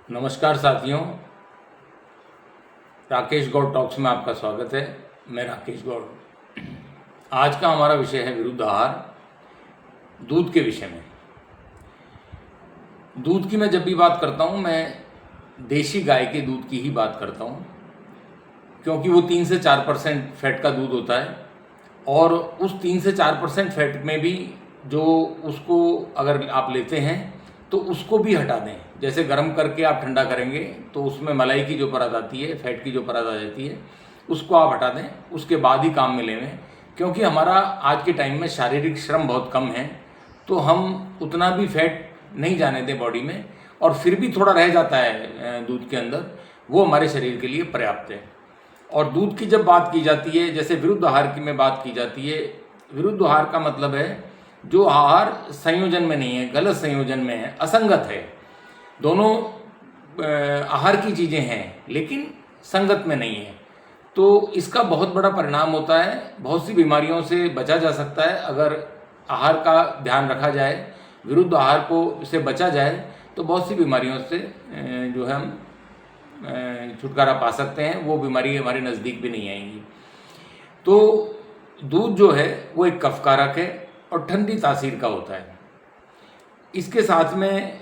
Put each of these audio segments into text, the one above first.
नमस्कार साथियों, राकेश गौड़ टॉक्स में आपका स्वागत है। मैं राकेश गौड़। आज का हमारा विषय है विरुद्ध आहार, दूध के विषय में। दूध की मैं जब भी बात करता हूँ, मैं देशी गाय के दूध की ही बात करता हूँ, क्योंकि वो 3 से 4% फैट का दूध होता है। और उस 3 से 4% फैट में भी जो उसको अगर आप लेते हैं तो उसको भी हटा दें। जैसे गर्म करके आप ठंडा करेंगे तो उसमें मलाई की जो परत आती है, फैट की जो परत आ जाती है, उसको आप हटा दें, उसके बाद ही काम में लें। क्योंकि हमारा आज के टाइम में शारीरिक श्रम बहुत कम है, तो हम उतना भी फैट नहीं जाने दें बॉडी में, और फिर भी थोड़ा रह जाता है दूध के अंदर, वो हमारे शरीर के लिए पर्याप्त है। और दूध की जब बात की जाती है, जैसे विरुद्ध आहार की में बात की जाती है, विरुद्ध आहार का मतलब है जो आहार संयोजन में नहीं है, गलत संयोजन में है, असंगत है। दोनों आहार की चीज़ें हैं लेकिन संगत में नहीं है, तो इसका बहुत बड़ा परिणाम होता है। बहुत सी बीमारियों से बचा जा सकता है अगर आहार का ध्यान रखा जाए, विरुद्ध आहार को से बचा जाए, तो बहुत सी बीमारियों से जो है हम छुटकारा पा सकते हैं। वो बीमारी हमारे नज़दीक भी नहीं आएंगी। तो दूध जो है वो एक कफकारक है और ठंडी तासीर का होता है। इसके साथ में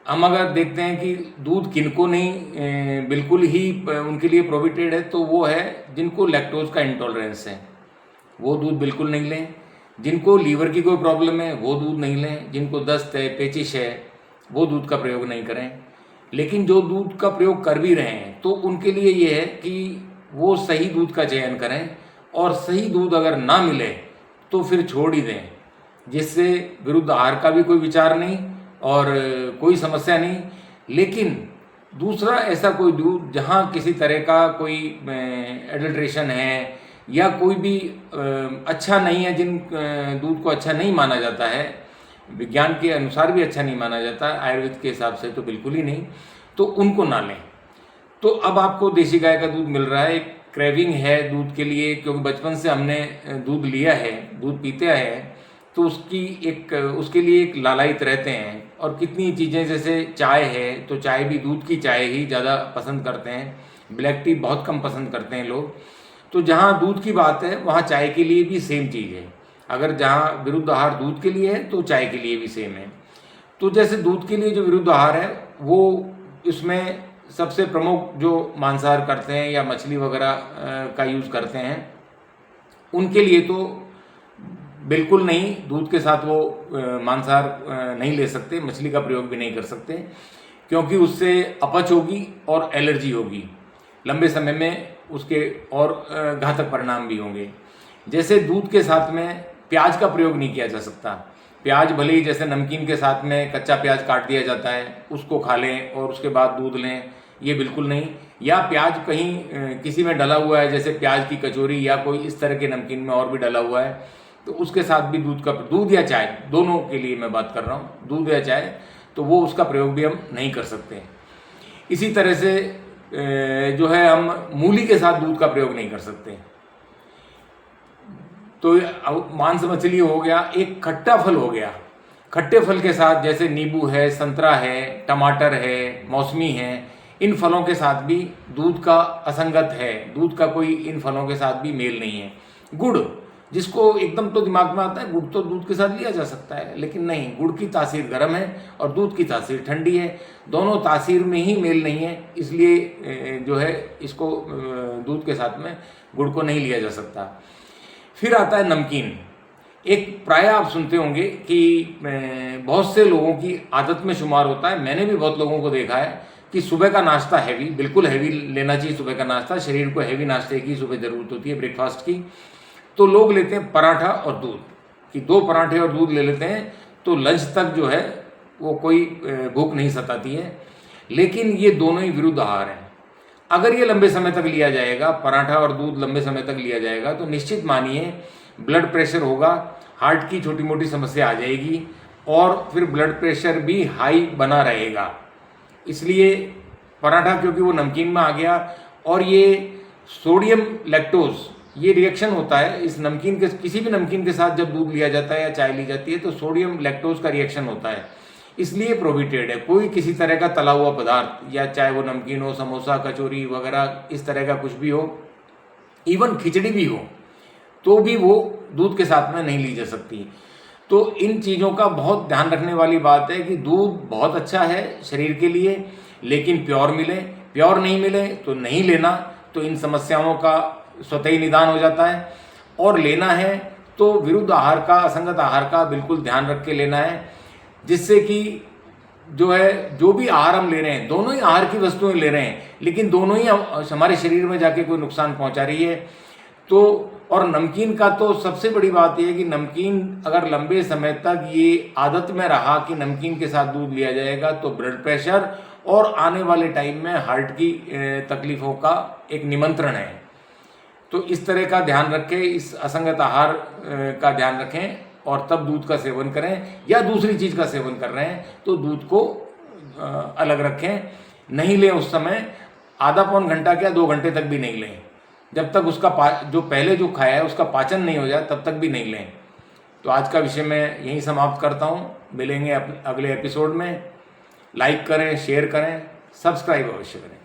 हम अगर देखते हैं कि दूध किनको नहीं बिल्कुल ही उनके लिए प्रोहिबिटेड है, तो वो है जिनको लैक्टोज का इंटॉलरेंस है, वो दूध बिल्कुल नहीं लें। जिनको लीवर की कोई प्रॉब्लम है वो दूध नहीं लें। जिनको दस्त है, पेचिश है, वो दूध का प्रयोग नहीं करें। लेकिन जो दूध का प्रयोग कर भी रहे हैं तो उनके लिए ये है कि वो सही दूध का चयन करें, और सही दूध अगर ना मिले तो फिर छोड़ ही दें, जिससे विरुद्ध आहार का भी कोई विचार नहीं और कोई समस्या नहीं। लेकिन दूसरा ऐसा कोई दूध जहाँ किसी तरह का कोई एडल्ट्रेशन है या कोई भी अच्छा नहीं है, जिन दूध को अच्छा नहीं माना जाता है, विज्ञान के अनुसार भी अच्छा नहीं माना जाता, आयुर्वेद के हिसाब से तो बिल्कुल ही नहीं, तो उनको ना लें। तो अब आपको देशी गाय का दूध मिल रहा है, एक क्रेविंग है दूध के लिए, क्योंकि बचपन से हमने दूध लिया है, दूध पीते आए हैं, तो उसके लिए एक लालायित रहते हैं। और कितनी चीज़ें, जैसे चाय है, तो चाय भी दूध की चाय ही ज़्यादा पसंद करते हैं, ब्लैक टी बहुत कम पसंद करते हैं लोग। तो जहाँ दूध की बात है वहाँ चाय के लिए भी सेम चीज़ है। अगर जहाँ विरुद्ध आहार दूध के लिए है तो चाय के लिए भी सेम है। तो जैसे दूध के लिए जो विरुद्ध आहार है, वो इसमें सबसे प्रमुख जो मांसाहार करते हैं या मछली वगैरह का यूज़ करते हैं, उनके लिए तो बिल्कुल नहीं, दूध के साथ वो मांसाहार नहीं ले सकते, मछली का प्रयोग भी नहीं कर सकते, क्योंकि उससे अपच होगी और एलर्जी होगी, लंबे समय में उसके और घातक परिणाम भी होंगे। जैसे दूध के साथ में प्याज का प्रयोग नहीं किया जा सकता। प्याज भले ही जैसे नमकीन के साथ में कच्चा प्याज काट दिया जाता है, उसको खा लें और उसके बाद दूध लें, ये बिल्कुल नहीं। या प्याज कहीं किसी में डला हुआ है, जैसे प्याज की कचौरी या कोई इस तरह के नमकीन में और भी डला हुआ है, तो उसके साथ भी दूध या चाय, दोनों के लिए मैं बात कर रहा हूँ, दूध या चाय, तो वो उसका प्रयोग भी हम नहीं कर सकते। इसी तरह से जो है हम मूली के साथ दूध का प्रयोग नहीं कर सकते। तो मांस मछली हो गया, एक खट्टा फल हो गया, खट्टे फल के साथ जैसे नींबू है, संतरा है, टमाटर है, मौसमी है, इन फलों के साथ भी दूध का असंगत है, दूध का कोई इन फलों के साथ भी मेल नहीं है। गुड़, जिसको एकदम तो दिमाग में आता है गुड़ तो दूध के साथ लिया जा सकता है, लेकिन नहीं, गुड़ की तासीर गर्म है और दूध की तासीर ठंडी है, दोनों तासीर में ही मेल नहीं है, इसलिए जो है इसको दूध के साथ में गुड़ को नहीं लिया जा सकता। फिर आता है नमकीन। एक प्राय आप सुनते होंगे कि बहुत से लोगों की आदत में शुमार होता है, मैंने भी बहुत लोगों को देखा है कि सुबह का नाश्ता हैवी, बिल्कुल हैवी लेना चाहिए। सुबह का नाश्ता, शरीर को हैवी नाश्ते की सुबह ज़रूरत होती है, ब्रेकफास्ट की। तो लोग लेते हैं पराठा और दूध, कि 2 पराठे और दूध ले लेते हैं, तो लंच तक जो है वो कोई भूख नहीं सताती है। लेकिन ये दोनों ही विरुद्ध आहार हैं। अगर ये लंबे समय तक लिया जाएगा, पराठा और दूध लंबे समय तक लिया जाएगा, तो निश्चित मानिए ब्लड प्रेशर होगा, हार्ट की छोटी मोटी समस्या आ जाएगी, और फिर ब्लड प्रेशर भी हाई बना रहेगा। इसलिए पराठा, क्योंकि वो नमकीन में आ गया, और ये सोडियम लैक्टोज, ये रिएक्शन होता है इस नमकीन के, किसी भी नमकीन के साथ जब दूध लिया जाता है या चाय ली जाती है तो सोडियम लैक्टोज का रिएक्शन होता है। इसलिए प्रोहिबिटेड है। कोई किसी तरह का तला हुआ पदार्थ, या चाहे वो नमकीन हो, समोसा, कचौरी वगैरह इस तरह का कुछ भी हो, इवन खिचड़ी भी हो, तो भी वो दूध के साथ में नहीं ली जा सकती। तो इन चीज़ों का बहुत ध्यान रखने वाली बात है कि दूध बहुत अच्छा है शरीर के लिए, लेकिन प्योर मिले। प्योर नहीं मिले तो नहीं लेना, तो इन समस्याओं का स्वतः ही निदान हो जाता है। और लेना है तो विरुद्ध आहार का, असंगत आहार का बिल्कुल ध्यान रख के लेना है, जिससे कि जो है, जो भी आहार हम ले रहे हैं, दोनों ही आहार की वस्तुएं ले रहे हैं, लेकिन दोनों ही हमारे शरीर में जाके कोई नुकसान पहुंचा रही है। तो और नमकीन का तो सबसे बड़ी बात यह है कि नमकीन अगर लंबे समय तक ये आदत में रहा कि नमकीन के साथ दूध लिया जाएगा, तो ब्लड प्रेशर और आने वाले टाइम में हार्ट की तकलीफों का एक निमंत्रण है। तो इस तरह का ध्यान रखें, इस असंगत आहार का ध्यान रखें, और तब दूध का सेवन करें। या दूसरी चीज़ का सेवन कर रहे हैं तो दूध को अलग रखें, नहीं लें उस समय, आधा पौन घंटा क्या 2 घंटे तक भी नहीं लें। जब तक उसका जो पहले जो खाया है उसका पाचन नहीं हो जाए तब तक भी नहीं लें। तो आज का विषय मैं यहीं समाप्त करता हूँ। मिलेंगे अगले एपिसोड में। लाइक करें, शेयर करें, सब्सक्राइब अवश्य करें।